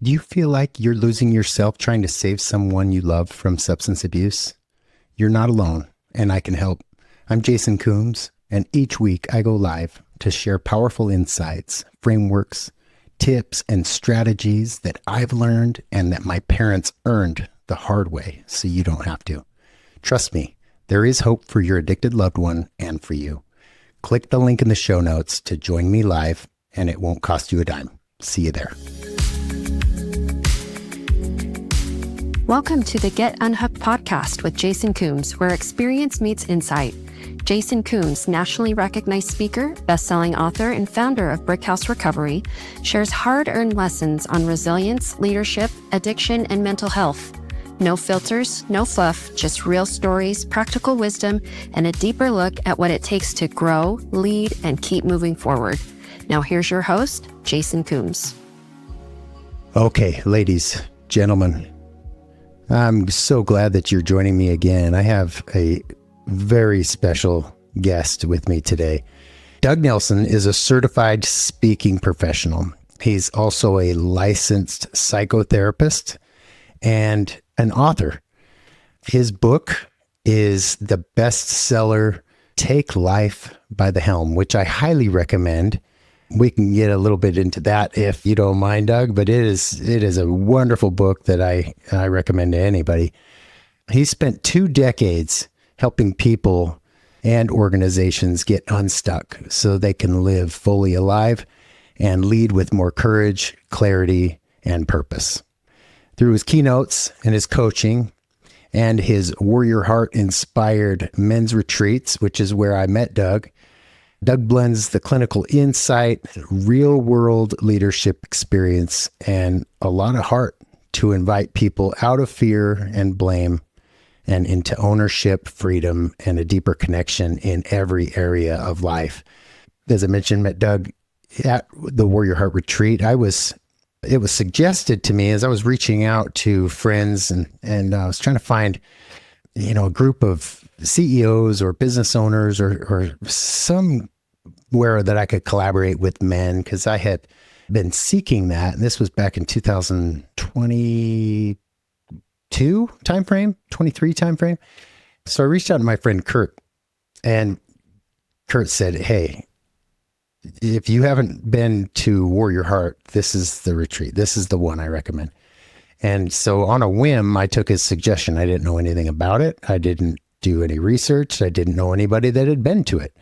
Do you feel like you're losing yourself trying to save someone you love from substance abuse? You're not alone, and I can help. I'm Jason Coombs, and each week I go live to share powerful insights, frameworks, tips, and strategies that I've learned and that my parents earned the hard way so you don't have to. Trust me, there is hope for your addicted loved one and for you. Click the link in the show notes to join me live, and it won't cost you a dime. See you there. Welcome to the Get Unhooked podcast with Jason Coombs, where experience meets insight. Jason Coombs, nationally recognized speaker, best-selling author, and founder of Brickhouse Recovery, shares hard-earned lessons on resilience, leadership, addiction, and mental health. No filters, no fluff, just real stories, practical wisdom, and a deeper look at what it takes to grow, lead, and keep moving forward. Now here's your host, Jason Coombs. Okay, ladies, gentlemen, I'm so glad that you're joining me again. I have a very special guest with me today. Doug Nielson is a certified speaking professional. He's also a licensed psychotherapist and an author. His book is the bestseller, Take Life by the Helm, which I highly recommend. We can get a little bit into that if you don't mind, Doug, but it is a wonderful book that I recommend to anybody. He spent 2 decades helping people and organizations get unstuck so they can live fully alive and lead with more courage, clarity, and purpose. Through his keynotes and his coaching and his Warrior Heart inspired men's retreats, which is where I met Doug, Doug blends the clinical insight, real world leadership experience, and a lot of heart to invite people out of fear and blame and into ownership, freedom, and a deeper connection in every area of life. As I mentioned, met Doug at the Warrior Heart retreat. It was suggested to me as I was reaching out to friends and I was trying to find, a group of CEOs or business owners or somewhere that I could collaborate with men, because I had been seeking that. And this was back in 2022 timeframe, 23 timeframe. So I reached out to my friend Kurt, and Kurt said, "Hey, if you haven't been to Warrior Heart, this is the retreat. This is the one I recommend." And so on a whim, I took his suggestion. I didn't know anything about it. I didn't do any research. I didn't know anybody that had been to it.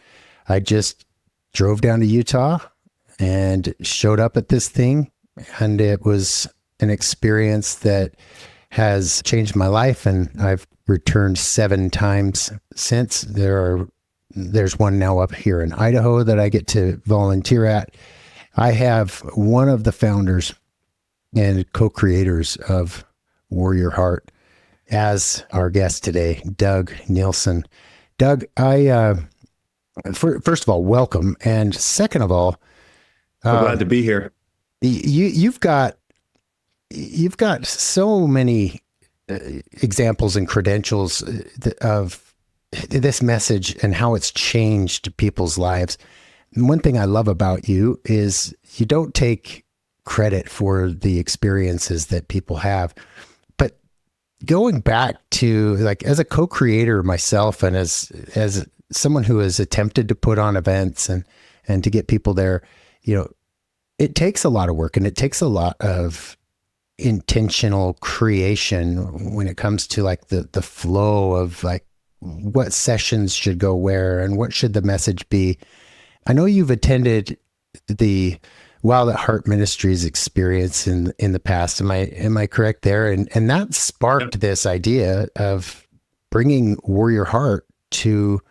I just drove down to Utah and showed up at this thing. And it was an experience that has changed my life. And I've returned 7 times since. There's one now up here in Idaho that I get to volunteer at. I have one of the founders and co-creators of Warrior Heart as our guest today, Doug Nielson. Doug, first of all, welcome. And second of all, I'm glad to be here. You've got so many examples and credentials of this message and how it's changed people's lives. And one thing I love about you is you don't take credit for the experiences that people have. But going back to, like, as a co-creator myself and as someone who has attempted to put on events and to get people there, it takes a lot of work and it takes a lot of intentional creation when it comes to like the flow of like what sessions should go where and what should the message be. I know you've attended the Wild at Heart Ministries experience in the past. Am I correct there? And that sparked this idea of bringing Warrior Heart to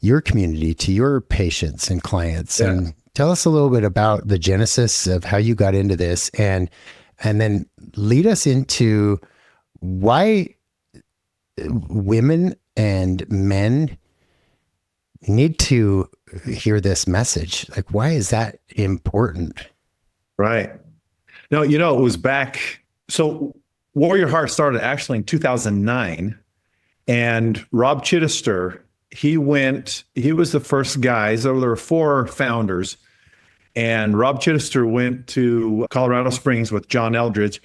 your community, to your patients and clients. Yeah. And tell us a little bit about the genesis of how you got into this, and then lead us into why women and men need to hear this message. Like, why is that important? Right. No, it was back. So Warrior Heart started actually in 2009, and Rob Chittister, he was the first guy. So there were 4 founders, And Rob Chittister went to Colorado Springs with John Eldredge,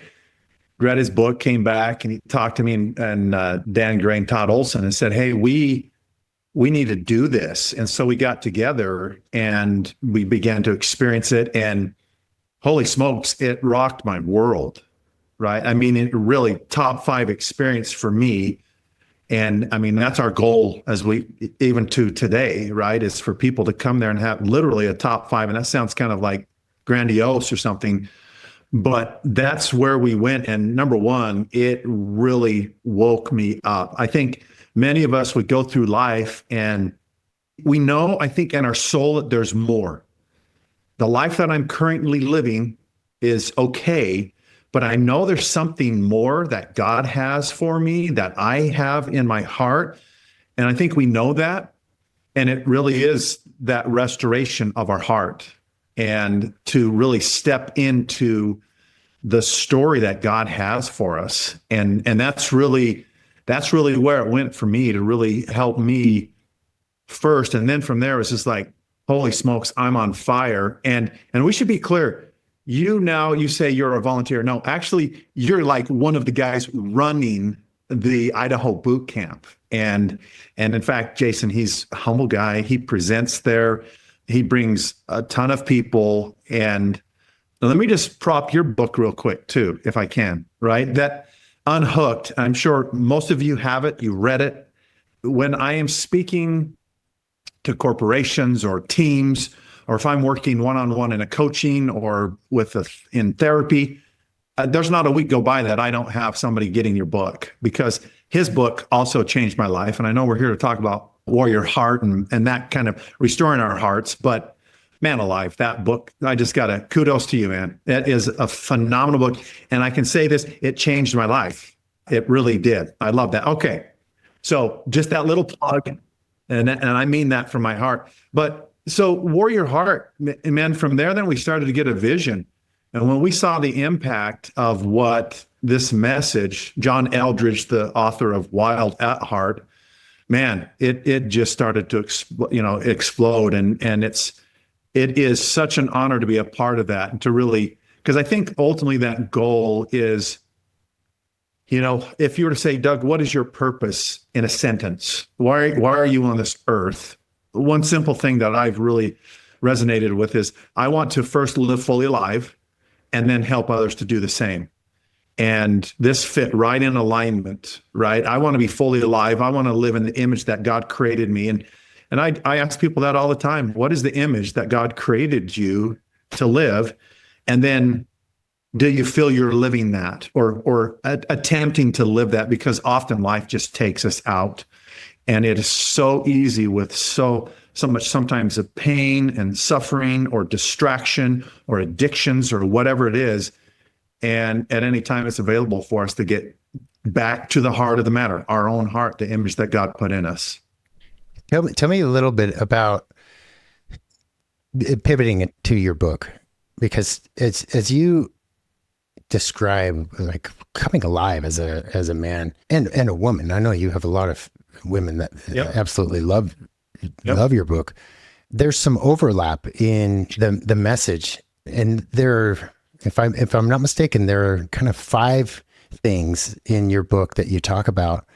read his book, came back, and he talked to me and Dan Gray and Todd Olson and said, hey, we need to do this. And so we got together and we began to experience it. And holy smokes, it rocked my world, right? I mean, it really top 5 experience for me. And I mean, that's our goal as we, even to today, right? Is for people to come there and have literally a top 5. And that sounds kind of like grandiose or something, but that's where we went. And number one, it really woke me up. I think many of us would go through life and we know, I think in our soul, that there's more. The life that I'm currently living is okay, but I know there's something more that God has for me, that I have in my heart. And I think we know that. And it really is that restoration of our heart and to really step into the story that God has for us. And that's really where it went for me, to really help me first. And then from there, it's just like, holy smokes, I'm on fire. And we should be clear. You say you're a volunteer. No, actually, you're like one of the guys running the Idaho boot camp. And in fact, Jason, he's a humble guy. He presents there. He brings a ton of people. And let me just prop your book real quick too, if I can, right? That Unhooked, I'm sure most of you have it. You read it. When I am speaking to corporations or teams, or if I'm working one-on-one in a coaching or in therapy, there's not a week go by that I don't have somebody getting your book, because his book also changed my life. And I know we're here to talk about warrior heart and that kind of restoring our hearts, but man alive, that book, I just got to kudos to you, man. That is a phenomenal book. And I can say this, it changed my life. It really did. I love that. Okay. So just that little plug, and I mean that from my heart. But so warrior heart, man, from there, then we started to get a vision. And when we saw the impact of what this message, John Eldredge, the author of Wild at Heart, man, it just started to explode. And it is such an honor to be a part of that, and to really, because I think ultimately that goal is, if you were to say, Doug, what is your purpose in a sentence? Why are you on this earth? One simple thing that I've really resonated with is I want to first live fully alive and then help others to do the same. And this fit right in alignment, right? I want to be fully alive. I want to live in the image that God created me. And I ask people that all the time. What is the image that God created you to live? And then do you feel you're living that or attempting to live that? Because often life just takes us out. And it is so easy with so much sometimes of pain and suffering or distraction or addictions or whatever it is. And at any time it's available for us to get back to the heart of the matter, our own heart, the image that God put in us. Tell me a little bit about pivoting it to your book, because as you describe like coming alive as a man and a woman. I know you have a lot of women that absolutely love your book. There's some overlap in the message, and if I'm not mistaken, there are kind of 5 things in your book that you talk about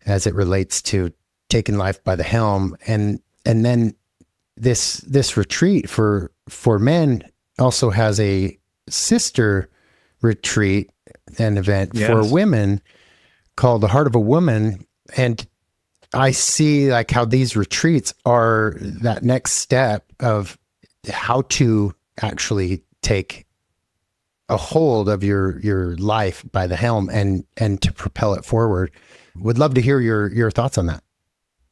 as it relates to taking life by the helm, and then this retreat for men also has a sister retreat, an event for women called the Heart of a Woman. And I see like how these retreats are that next step of how to actually take a hold of your life by the helm and to propel it forward. Would love to hear your thoughts on that.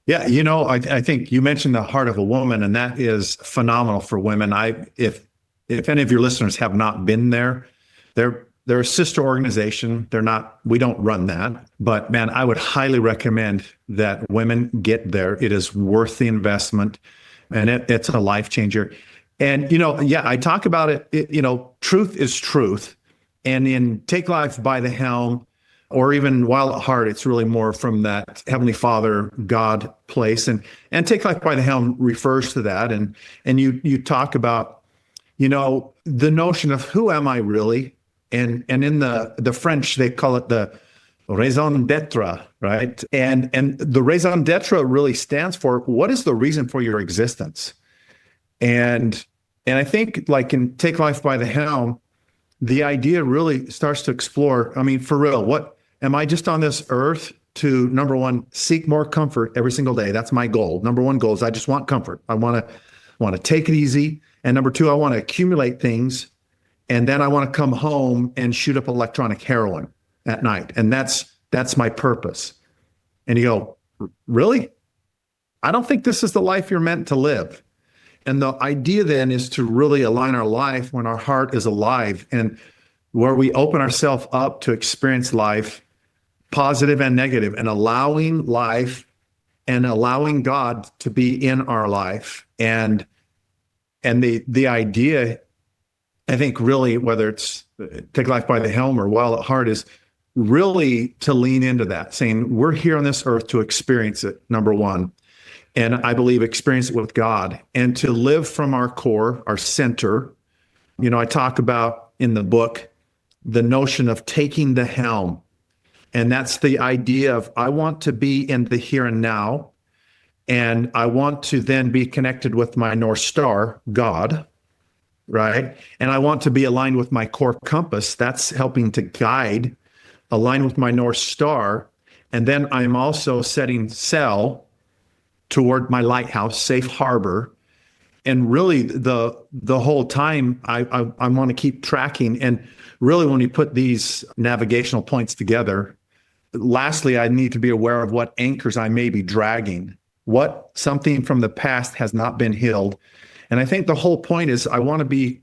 Yeah, I think you mentioned the Heart of a Woman, and that is phenomenal for women. If any of your listeners have not been there, they're a sister organization. We don't run that, but man, I would highly recommend that women get there. It is worth the investment, and it's a life changer. And, I talk about it, truth is truth. And in Take Life by the Helm, or even Wild at Heart, it's really more from that Heavenly Father, God place. And Take Life by the Helm refers to that. And you talk about, the notion of who am I really? And in the French, they call it the raison d'etre, right? And the raison d'etre really stands for what is the reason for your existence? And I think like in Take Life by the Helm, the idea really starts to explore, I mean, for real, what am I just on this earth to, number one, seek more comfort every single day? That's my goal. Number one goal is I just want comfort. I want to take it easy. And number two, I want to accumulate things. And then I want to come home and shoot up electronic heroin at night. And that's my purpose. And you go, really? I don't think this is the life you're meant to live. And the idea then is to really align our life when our heart is alive and where we open ourselves up to experience life, positive and negative, and allowing life and allowing God to be in our life. And the idea, I think really, whether it's Take Life by the Helm or Wild at Heart, is really to lean into that, saying we're here on this earth to experience it, number one. And I believe experience it with God and to live from our core, our center. I talk about in the book the notion of taking the helm. And that's the idea of I want to be in the here and now. And I want to then be connected with my North Star, God, right? And I want to be aligned with my core compass. That's helping to guide, align with my North Star. And then I'm also setting sail toward my lighthouse, safe harbor. And really the whole time I want to keep tracking. And really when you put these navigational points together, lastly, I need to be aware of what anchors I may be dragging, what something from the past has not been healed. And I think the whole point is I want to be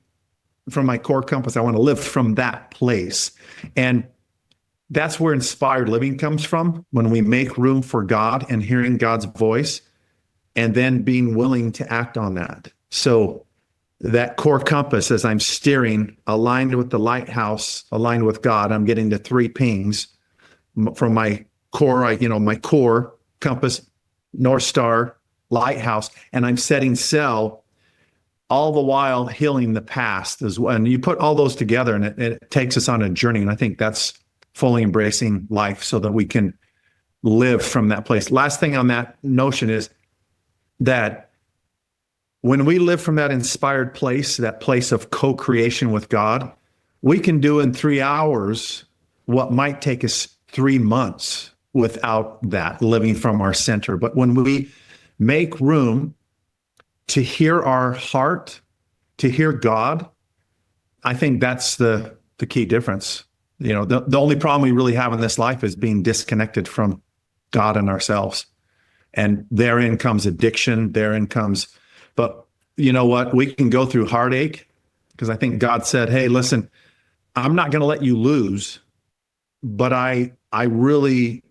from my core compass. I want to live from that place. And that's where inspired living comes from, when we make room for God and hearing God's voice and then being willing to act on that. So that core compass, as I'm steering, aligned with the lighthouse, aligned with God, I'm getting the 3 pings from my core, my core compass, North Star, lighthouse, and I'm setting sail, all the while healing the past as well. And you put all those together and it takes us on a journey. And I think that's fully embracing life so that we can live from that place. Last thing on that notion is that when we live from that inspired place, that place of co-creation with God, we can do in 3 hours what might take us 3 months without that, living from our center. But when we make room to hear our heart, to hear God, I think that's the key difference. The only problem we really have in this life is being disconnected from God and ourselves. And therein comes addiction, but you know what? We can go through heartache because I think God said, hey, listen, I'm not going to let you lose, but I really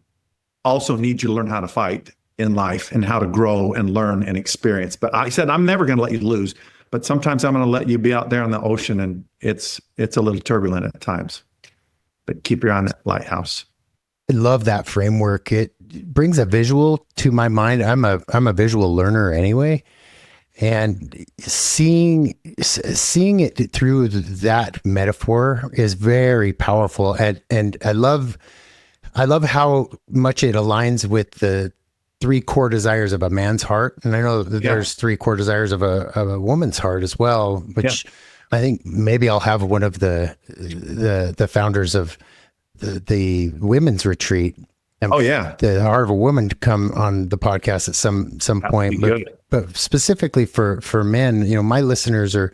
also need you to learn how to fight in life and how to grow and learn and experience. But I said, I'm never going to let you lose, but sometimes I'm going to let you be out there in the ocean and it's a little turbulent at times, but keep your eye on that lighthouse. I love that framework. It brings a visual to my mind. I'm a visual learner anyway. And seeing it through that metaphor is very powerful. And I love how much it aligns with the 3 core desires of a man's heart. And I know that there's 3 core desires of a woman's heart as well, which I think maybe I'll have one of the founders of the women's retreat. The Heart of a Woman to come on the podcast at some point. But specifically for men, my listeners are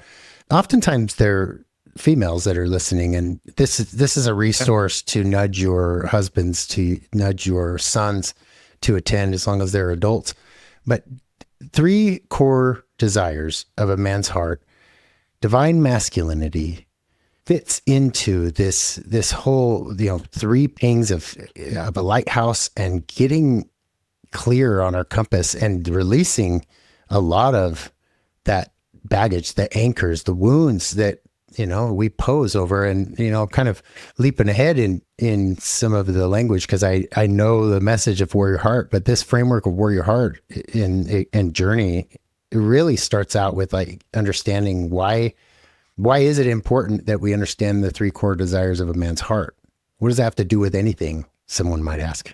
oftentimes they're females that are listening, and this is a resource to nudge your husbands, to nudge your sons to attend as long as they're adults. But 3 core desires of a man's heart, divine masculinity, fits into this whole 3 pings of a lighthouse and getting clear on our compass and releasing a lot of that baggage, the anchors, the wounds that we pose over, and kind of leaping ahead in some of the language because I know the message of Warrior Heart, but this framework of Warrior Heart and journey, it really starts out with like understanding why Why is it important that we understand the three core desires of a man's heart? What does that have to do with anything, someone might ask?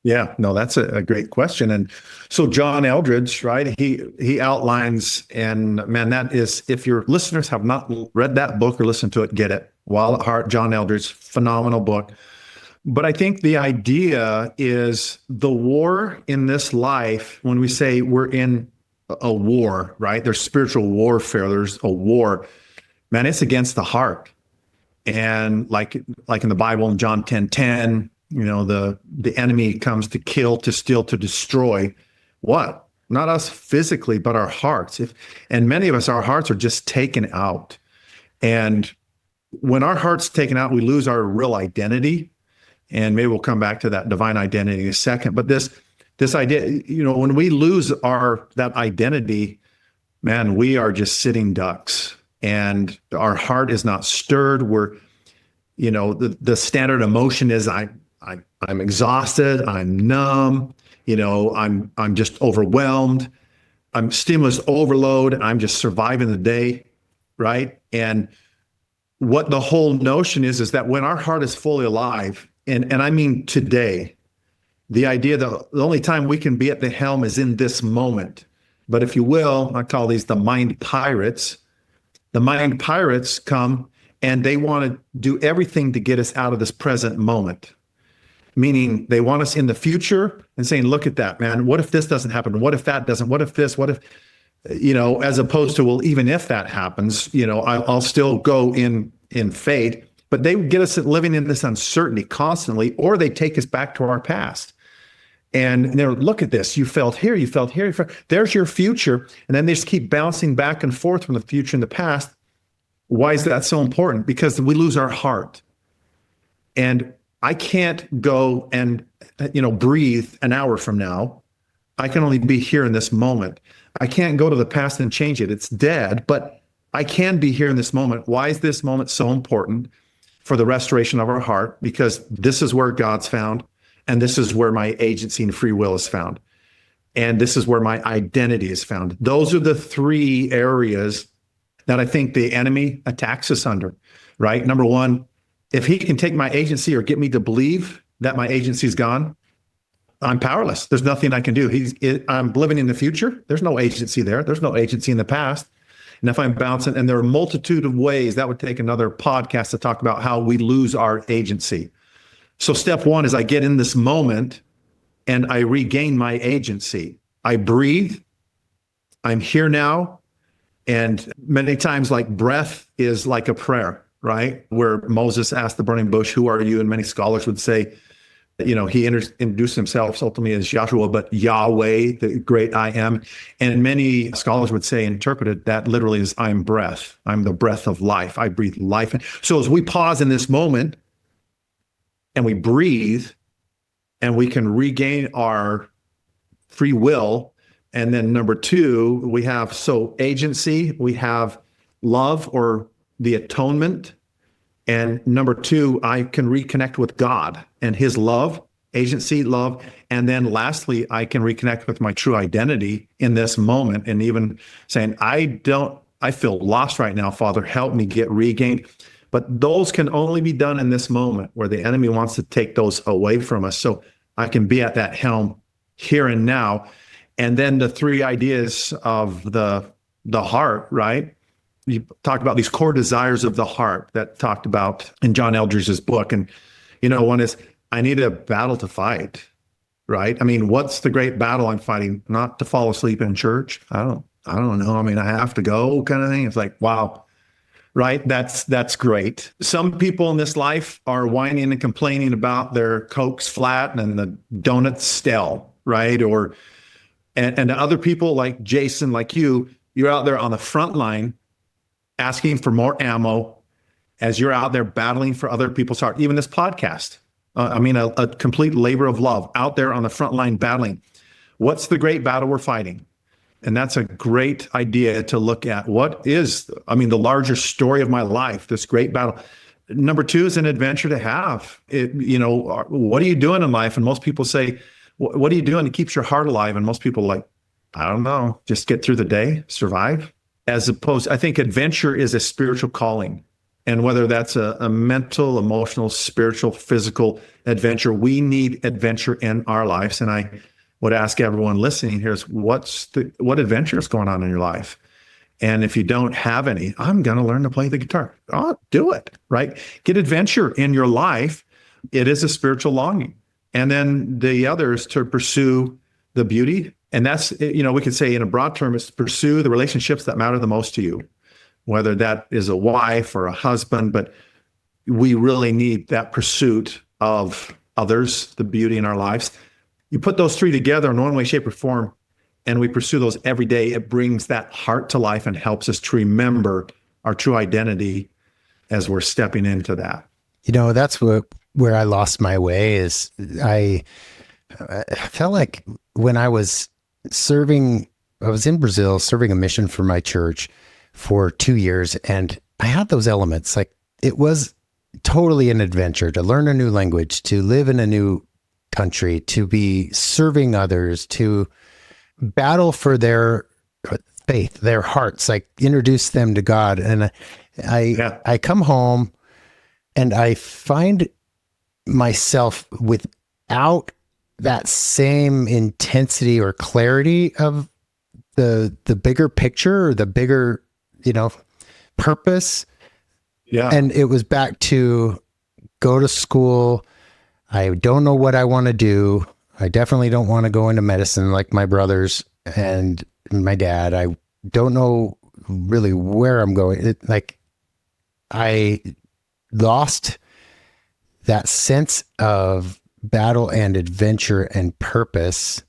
Yeah, no, that's a great question. And so John Eldredge, right, he outlines, and man, that is, if your listeners have not read that book or listened to it, get it. Wild at Heart, John Eldredge, phenomenal book. But I think the idea is the war in this life, when we say we're in a war, right? There's spiritual warfare, there's a war. Man, it's against the heart. And like in the Bible in John 10:10, the enemy comes to kill, to steal, to destroy. What? Not us physically, but our hearts. And many of us, our hearts are just taken out. And when our heart's taken out, we lose our real identity. And maybe we'll come back to that divine identity in a second. But this idea, when we lose that identity, man, we are just sitting ducks. And our heart is not stirred. We're, the standard emotion is I'm exhausted, I'm numb, I'm just overwhelmed, I'm stimulus overload, I'm just surviving the day, right? And what the whole notion is that when our heart is fully alive, and I mean today, the idea that the only time we can be at the helm is in this moment. But if you will, I call these the mind pirates. The mind pirates come and they want to do everything to get us out of this present moment. Meaning they want us in the future and saying, look at that, man. What if this doesn't happen? What if that doesn't? What if this? What if, as opposed to, well, even if that happens, I'll still go in faith. But they get us living in this uncertainty constantly, or they take us back to our past. And they're, look at this. You felt here, you felt here. There's your future. And then they just keep bouncing back and forth from the future and the past. Why is that so important? Because we lose our heart. And I can't go and, breathe an hour from now. I can only be here in this moment. I can't go to the past and change it. It's dead, but I can be here in this moment. Why is this moment so important for the restoration of our heart? Because this is where God's found. And this is where my agency and free will is found. And this is where my identity is found. Those are the three areas that I think the enemy attacks us under, right? Number one, if he can take my agency or get me to believe that my agency is gone, I'm powerless. There's nothing I can do. I'm living in the future. There's no agency there. There's no agency in the past. And if I'm bouncing, and there are a multitude of ways, that would take another podcast to talk about how we lose our agency. So step one is I get in this moment and I regain my agency. I breathe. I'm here now. And many times, like, breath is like a prayer, right? Where Moses asked the burning bush, who are you? And many scholars would say, he introduced himself ultimately as Joshua, but Yahweh, the great I am. And many scholars would say, interpreted that literally as I'm breath. I'm the breath of life. I breathe life in. So as we pause in this moment, and we breathe, and we can regain our free will. And then number two, we have agency, we have love or the atonement. And number two, I can reconnect with God and his love, agency, love. And then lastly, I can reconnect with my true identity in this moment. And even saying, I feel lost right now, Father, help me get regained. But those can only be done in this moment where the enemy wants to take those away from us. So I can be at that helm here and now. And then the three ideas of the heart, right? You talked about these core desires of the heart that talked about in John Eldredge's book. And, one is, I need a battle to fight, right? I mean, what's the great battle I'm fighting? Not to fall asleep in church. I don't know. I mean, I have to go kind of thing. It's like, wow. Right? That's great. Some people in this life are whining and complaining about their Cokes flat and the donuts stale, right? And other people like Jason, like you're out there on the front line asking for more ammo as you're out there battling for other people's heart. Even this podcast, a complete labor of love out there on the front line battling. What's the great battle we're fighting? And that's a great idea to look at. What is, the larger story of my life, this great battle? Number two is an adventure to have. What are you doing in life? And most people say, what are you doing that keeps your heart alive? And most people are like, I don't know, just get through the day, survive. as opposed, I think adventure is a spiritual calling. And whether that's a mental, emotional, spiritual, physical adventure, we need adventure in our lives. And I would ask everyone listening here is what adventure is going on in your life? And if you don't have any, I'm going to learn to play the guitar. Oh, do it, right? Get adventure in your life. It is a spiritual longing. And then the other is to pursue the beauty. And that's, we could say in a broad term, is to pursue the relationships that matter the most to you, whether that is a wife or a husband. But we really need that pursuit of others, the beauty in our lives. You put those three together in one way, shape, or form, and we pursue those every day, it brings that heart to life and helps us to remember our true identity as we're stepping into that. That's where I lost my way is I felt like when I was in Brazil serving a mission for my church for 2 years, and I had those elements. Like, it was totally an adventure to learn a new language, to live in a new country, to be serving others, to battle for their faith, their hearts, like introduce them to God. And I come home and I find myself without that same intensity or clarity of the bigger picture or the bigger, purpose. Yeah. And it was back to go to school. I don't know what I want to do. I definitely don't want to go into medicine like my brothers and my dad. I don't know really where I'm going. I lost that sense of battle and adventure and purpose.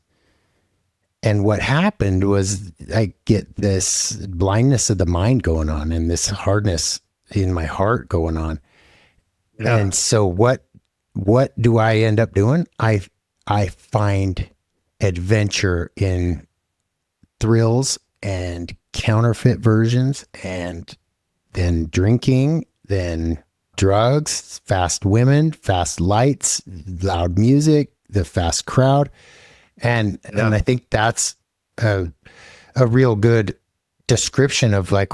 And what happened was I get this blindness of the mind going on and this hardness in my heart going on. Yeah. And so what do I end up doing? I find adventure in thrills and counterfeit versions, and then drinking, then drugs, fast women, fast lights, loud music, the fast crowd. And I think that's a real good description of like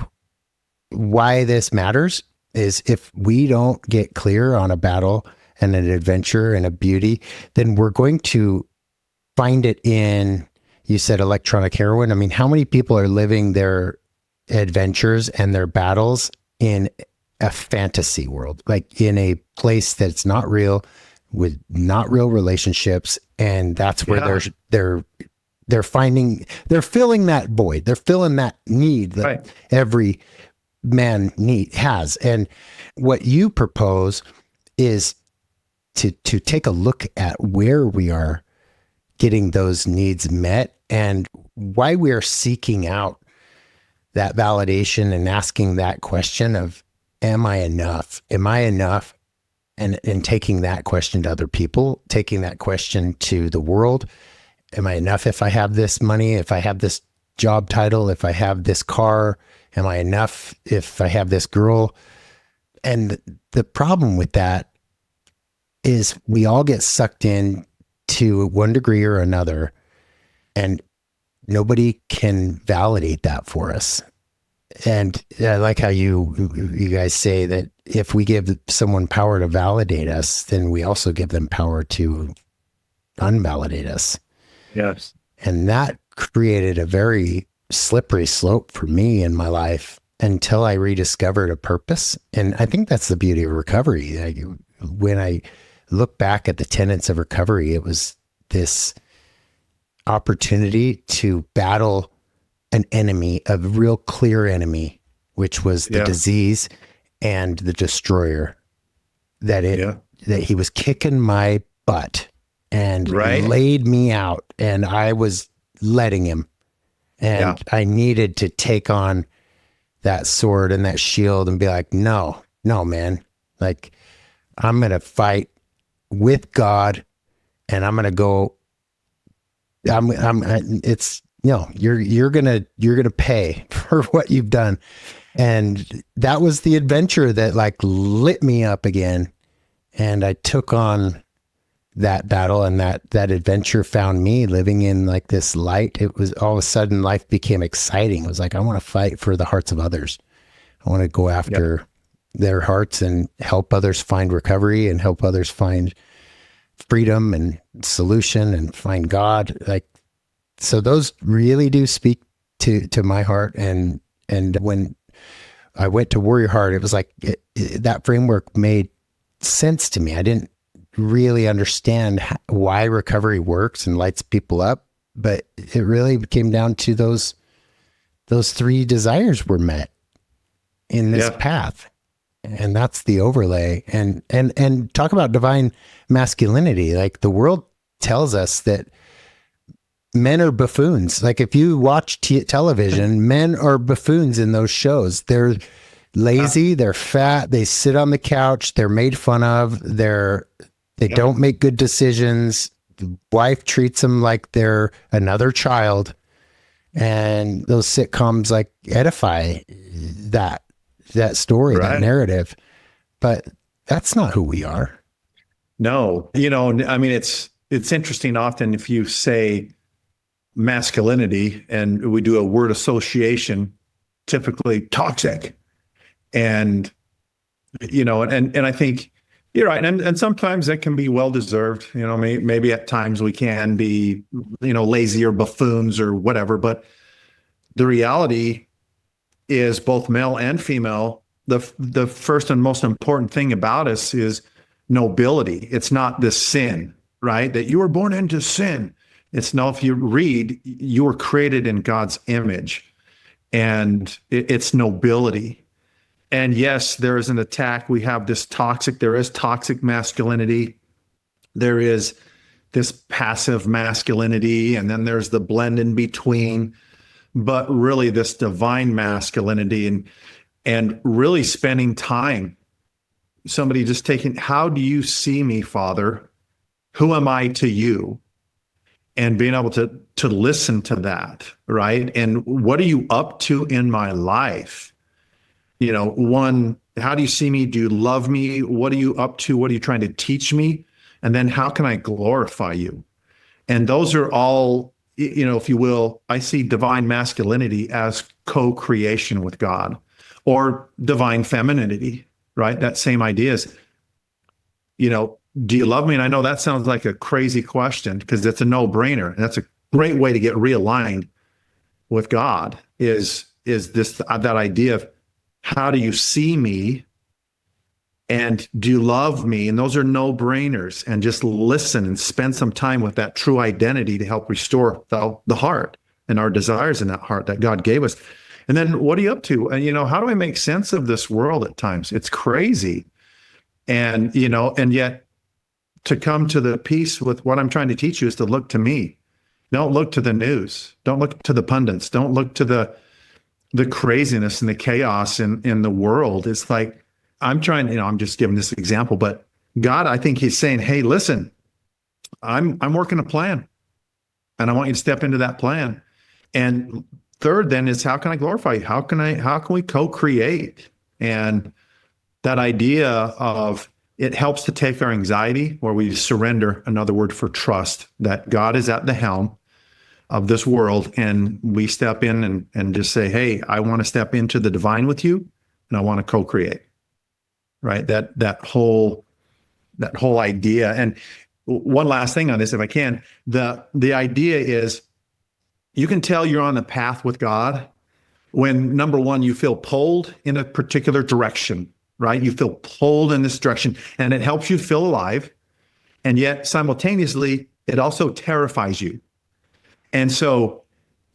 why this matters is if we don't get clear on a battle and an adventure and a beauty, then we're going to find it in, you said electronic heroin. I mean, how many people are living their adventures and their battles in a fantasy world, like in a place that's not real, with not real relationships, and that's where they're filling that void, they're filling that need that every man has. And what you propose is to take a look at where we are getting those needs met and why we are seeking out that validation and asking that question of, am I enough? Am I enough? And taking that question to other people, taking that question to the world. Am I enough if I have this money, if I have this job title, if I have this car? Am I enough if I have this girl? And the problem with that is we all get sucked in to one degree or another, and nobody can validate that for us. And I like how you guys say that if we give someone power to validate us, then we also give them power to unvalidate us. Yes. And that created a very slippery slope for me in my life until I rediscovered a purpose. And I think that's the beauty of recovery. When I look back at the tenets of recovery, it was this opportunity to battle an enemy, a real clear enemy, which was the disease and the destroyer, that he was kicking my butt and laid me out, and I was letting him. And I needed to take on that sword and that shield and be like, no, man, like I'm going to fight with God, and I'm going to go, you're going to pay for what you've done. And that was the adventure that like lit me up again. And I took on that battle, and that adventure found me living in like this light. It was all of a sudden life became exciting. It was like, I want to fight for the hearts of others. I want to go after their hearts and help others find recovery and help others find freedom and solution and find God. Like, so those really do speak to my heart. And when I went to Warrior Heart, it was like that framework made sense to me. I didn't really understand why recovery works and lights people up, but it really came down to those three desires were met in this path. And that's the overlay. And talk about divine masculinity. Like, the world tells us that men are buffoons. Like, if you watch television, men are buffoons in those shows. They're lazy, they're fat, they sit on the couch, they're made fun of, they don't make good decisions. The wife treats them like they're another child. And those sitcoms like edify that story, that narrative. But that's not who we are. No, I mean, it's interesting. Often if you say masculinity and we do a word association, typically toxic. And, and I think you're right. And sometimes that can be well-deserved. Maybe at times we can be, lazy or buffoons or whatever. But the reality is both male and female, the first and most important thing about us is nobility. It's not the sin, right? That you were born into sin. It's no, if you read, you were created in God's image, and it's nobility. And yes, there is an attack. We have there is toxic masculinity. There is this passive masculinity, and then there's the blend in between. But really this divine masculinity and really spending time, somebody just taking, how do you see me, Father? Who am I to you? And being able to listen to that, right? And what are you up to in my life? How do you see me? Do you love me? What are you up to? What are you trying to teach me? And then how can I glorify you? And those are all, if you will, I see divine masculinity as co-creation with God, or divine femininity, right? That same idea is, do you love me? And I know that sounds like a crazy question because it's a no-brainer. And that's a great way to get realigned with God is this, that idea of, how do you see me? And do you love me? And those are no-brainers. And just listen and spend some time with that true identity to help restore the heart and our desires in that heart that God gave us. And then what are you up to? And, how do I make sense of this world at times? It's crazy. And, and yet to come to the peace with what I'm trying to teach you is to look to me. Don't look to the news. Don't look to the pundits. Don't look to the craziness and the chaos in the world. It's like, I'm trying, I'm just giving this example, but God, I think he's saying, hey, listen, I'm working a plan, and I want you to step into that plan. And third then is, how can I glorify you? How can we co-create? And that idea of, it helps to take our anxiety, where we surrender, another word for trust, that God is at the helm of this world, and we step in and just say, hey, I want to step into the divine with you, and I want to co-create. Right? That whole idea. And one last thing on this, if I can, the idea is, you can tell you're on the path with God when, number one, you feel pulled in a particular direction, right? You feel pulled in this direction, and it helps you feel alive. And yet simultaneously, it also terrifies you. And so,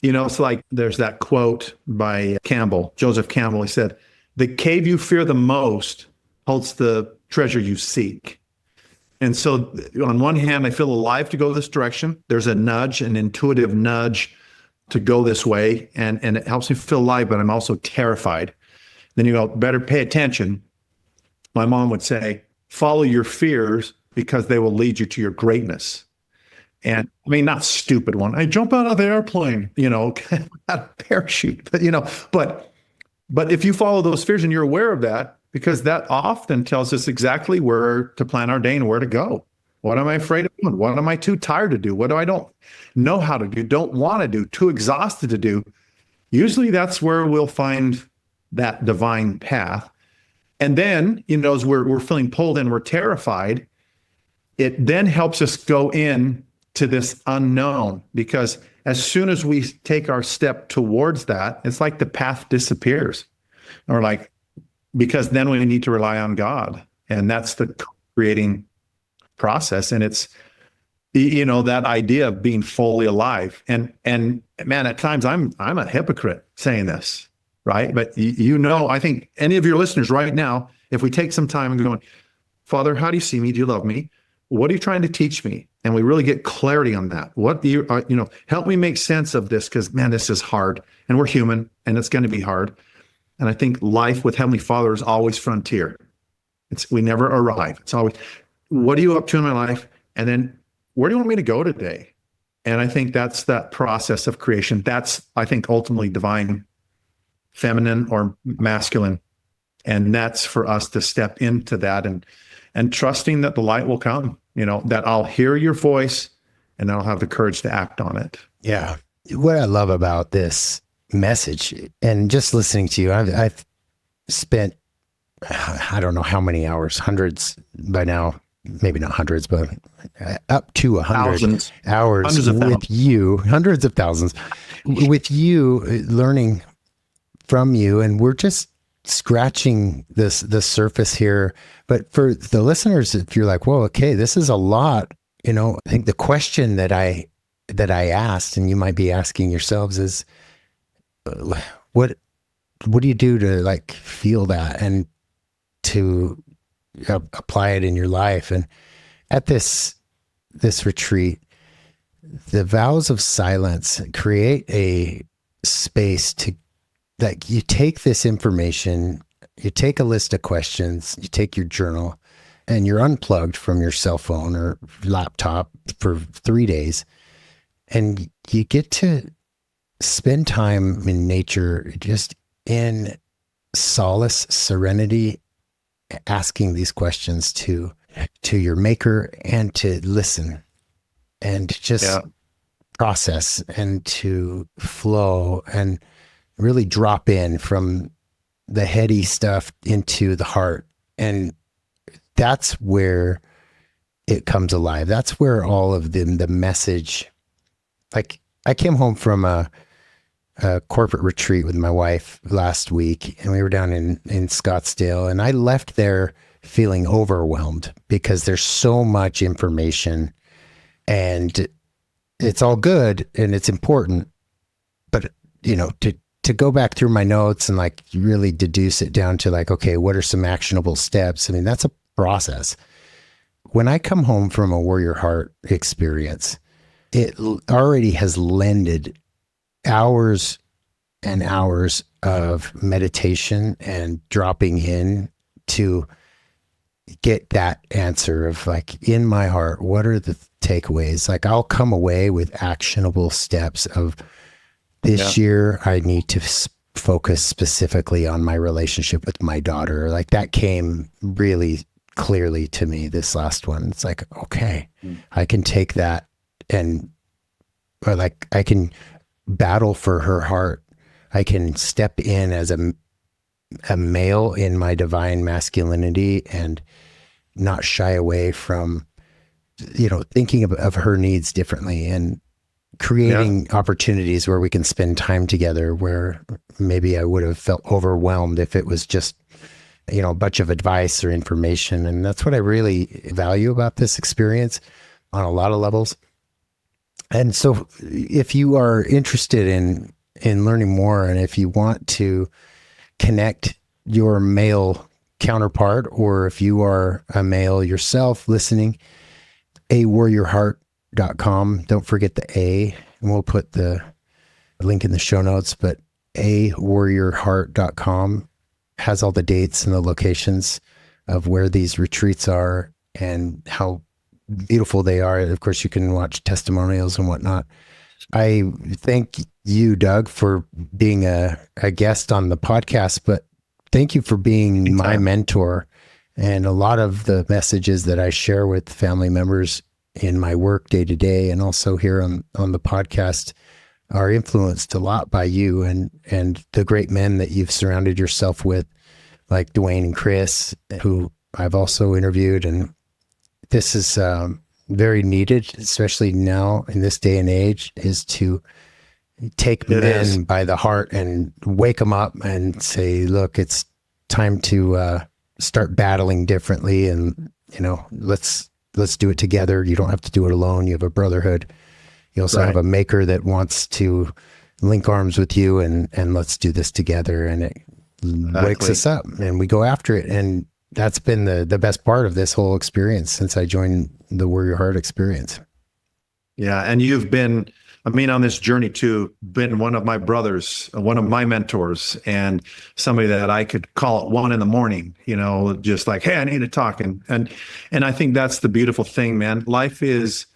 it's like, there's that quote by Joseph Campbell. He said, the cave you fear the most holds the treasure you seek. And so on one hand, I feel alive to go this direction. There's a nudge, an intuitive nudge to go this way. And it helps me feel alive, but I'm also terrified. Then you go, better pay attention. My mom would say, follow your fears because they will lead you to your greatness. And I mean, not stupid one. I jump out of the airplane, out of parachute, but if you follow those fears and you're aware of that, because that often tells us exactly where to plan our day and where to go. What am I afraid of doing? What am I too tired to do? What do I don't know how to do, don't want to do, too exhausted to do? Usually that's where we'll find that divine path. And then, as we're feeling pulled and we're terrified, it then helps us go in to this unknown, because as soon as we take our step towards that, it's like the path disappears, because then we need to rely on God. And that's the creating process. And it's, that idea of being fully alive. And man, at times I'm a hypocrite saying this, right? But I think any of your listeners right now, if we take some time and going, Father, how do you see me? Do you love me? What are you trying to teach me? And we really get clarity on that. What do you, help me make sense of this, because man, this is hard, and we're human, and it's going to be hard. And I think life with Heavenly Father is always frontier. We never arrive. It's always, what are you up to in my life? And then where do you want me to go today? And I think that's that process of creation. That's, I think, ultimately divine, feminine or masculine. And that's for us to step into that and trusting that the light will come, that I'll hear your voice and I'll have the courage to act on it. Yeah. What I love about this message, and just listening to you, I've spent, I don't know how many hours, hundreds by now, maybe not hundreds, but up to 100 hours with you, hundreds of thousands with you, learning from you. And we're just scratching the surface here. But for the listeners, if you're like, whoa, okay, this is a lot, I think the question that I asked, and you might be asking yourselves, is what do you do to feel that and to apply it in your life? And at this retreat, the vows of silence create a space to, you take this information, you take a list of questions, you take your journal, and you're unplugged from your cell phone or laptop for 3 days, and you get to spend time in nature, just in solace, serenity, asking these questions to your maker, and to listen and just process and to flow and really drop in from the heady stuff into the heart. And that's where it comes alive. That's where all of the message, I came home from a corporate retreat with my wife last week, and we were down in Scottsdale, and I left there feeling overwhelmed because there's so much information, and it's all good and it's important, but to go back through my notes and really deduce it down to okay, what are some actionable steps? I mean, that's a process. When I come home from a Warrior Heart experience, it already has lended hours and hours of meditation and dropping in to get that answer of in my heart, what are the takeaways? I'll come away with actionable steps of this year. I need to focus specifically on my relationship with my daughter. That came really clearly to me this last one. It's okay, I can take that and I can battle for her heart. I can step in as a male in my divine masculinity and not shy away from, thinking of her needs differently, and creating opportunities where we can spend time together, where maybe I would have felt overwhelmed if it was just, a bunch of advice or information. And that's what I really value about this experience on a lot of levels. And so if you are interested in learning more, and if you want to connect your male counterpart, or if you are a male yourself listening, awarriorheart.com. Don't forget the A, and we'll put the link in the show notes, but awarriorheart.com has all the dates and the locations of where these retreats are and how beautiful they are. Of course, you can watch testimonials and whatnot. I thank you, Doug, for being a guest on the podcast, but thank you for being my mentor And a lot of the messages that I share with family members in my work day to day and also here on the podcast are influenced a lot by you and the great men that you've surrounded yourself with, like Dwayne and Chris, who I've also interviewed. And this is very needed, especially now in this day and age, is to take men by the heart and wake them up and say, look, it's time to start battling differently. And, let's do it together. You don't have to do it alone. You have a brotherhood. You also have a maker that wants to link arms with you and let's do this together. And it wakes us up and we go after it. And that's been the best part of this whole experience since I joined the Warrior Heart experience. Yeah. And you've been, on this journey too, been one of my brothers, one of my mentors, and somebody that I could call at 1 a.m, just like, hey, I need to talk. And I think that's the beautiful thing, man. Life it's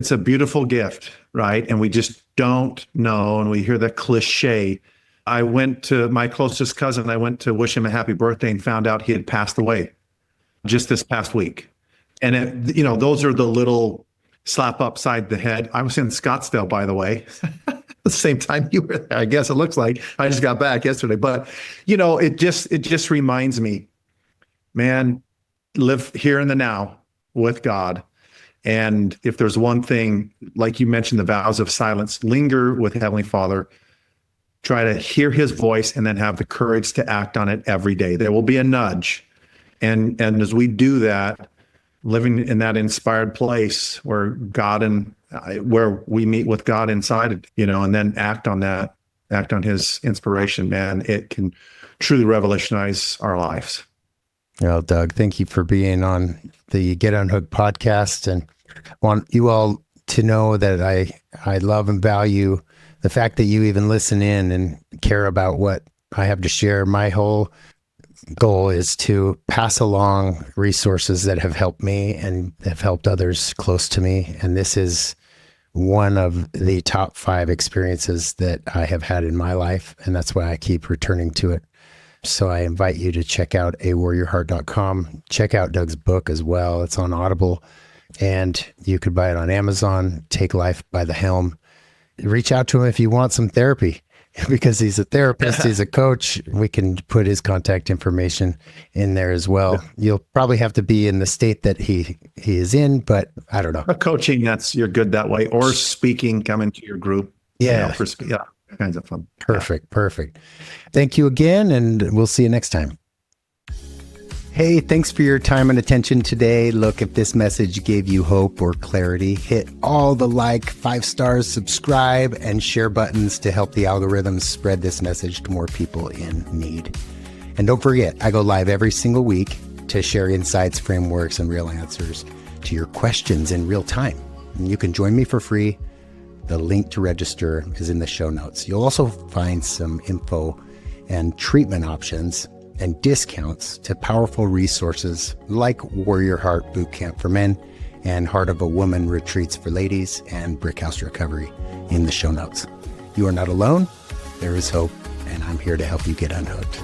a beautiful gift, right? And we just don't know. And we hear the cliche. I went to my closest cousin. I went to wish him a happy birthday and found out he had passed away just this past week. And those are the little slap upside the head. I was in Scottsdale, by the way, the same time you were there. I guess it looks like I just got back yesterday, but it just reminds me, man, live here in the now with God. And if there's one thing, like you mentioned, the vows of silence, linger with Heavenly Father, try to hear his voice and then have the courage to act on it every day. There will be a nudge. And as we do that, living in that inspired place where where we meet with God inside, and then act on his inspiration, man, it can truly revolutionize our lives. Well, Doug, thank you for being on the Get Unhooked podcast, and want you all to know that I love and value the fact that you even listen in and care about what I have to share. My whole goal is to pass along resources that have helped me and have helped others close to me. And this is one of the top 5 experiences that I have had in my life. And that's why I keep returning to it. So I invite you to check out awarriorheart.com. Check out Doug's book as well. It's on Audible and you could buy it on Amazon. Take Life by the Helm. Reach out to him if you want some therapy, because he's a therapist, he's a coach. We can put his contact information in there as well. You'll probably have to be in the state that he is in, but I don't know. Coaching, you're good that way, or speaking, come into your group. Yeah. Kinds of fun. Perfect. Thank you again, and we'll see you next time. Hey, thanks for your time and attention today. Look, if this message gave you hope or clarity, hit all the 5 stars, subscribe, and share buttons to help the algorithms spread this message to more people in need. And don't forget, I go live every single week to share insights, frameworks, and real answers to your questions in real time. And you can join me for free. The link to register is in the show notes. You'll also find some info and treatment options and discounts to powerful resources like Warrior Heart Bootcamp for Men and Heart of a Woman Retreats for Ladies and Brickhouse Recovery in the show notes. You are not alone. There is hope, and I'm here to help you get unhooked.